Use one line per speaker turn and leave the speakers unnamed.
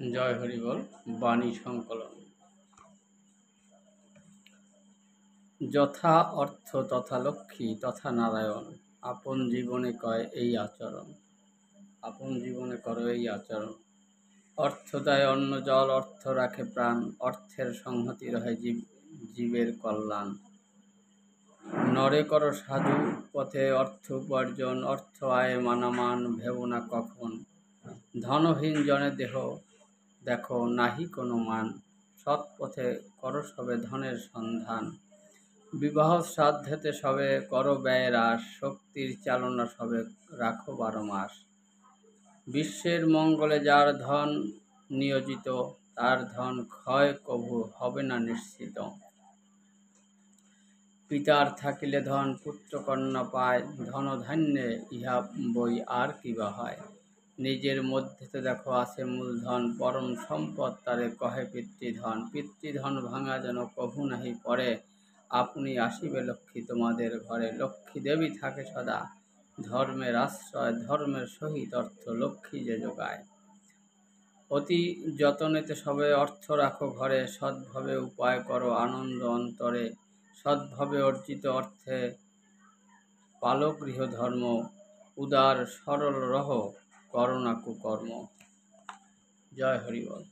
জয় হরি বল। বাণী সংকলন। যথা অর্থ তথা লক্ষ্মী তথা নারায়ণ, আপন জীবনে কয় এই আচরণ। আপন জীবনে করো এই আচরণ। অর্থ দেয় অন্ন জল, অর্থ রাখে প্রাণ, অর্থের সংহতি রহে জীবের কল্যাণ। নরে করো সাধু পথে অর্থ উপার্জন, অর্থ আয় মানামান ভেব না কখন। ধনহীন জনে দেহ দেখো নাহি কোনো মান, সৎ পথে করো সবে ধনের সন্ধান। বিবাহ শ্রাদ্ধেতে সবে করো ব্যয় হ্রাস, শক্তির চালনা সবে রাখো 12 মাস। বিশ্বের মঙ্গলে যার ধন নিয়োজিত, তার ধন ক্ষয় কভু হবে না নিশ্চিত। পিতার থাকিলে ধন পুত্র কন্যা পায়, ধন ধান্যে ইহা বই আর কিবা হয়। নিজের মধ্যেতে দেখো আছে মূলধন, পরম সম্পদ তারে কহে পিতৃধন। পিতৃধন ভাঙা যেন কভু নাহি পড়ে, আপনি আসিবে লক্ষ্মী তোমাদের ঘরে। লক্ষ্মী দেবী থাকে সদা ধর্মের আশ্রয়, ধর্মের সহিত অর্থ লক্ষ্মী যে যোগায়। অতি যতনেতে সবে অর্থ রাখো ঘরে, সৎভাবে উপায় করো আনন্দ অন্তরে। সৎভাবে অর্জিত অর্থে পালো গৃহধর্ম, উদার সরল রহ করো না কুকর্ম। জয় হরি বল।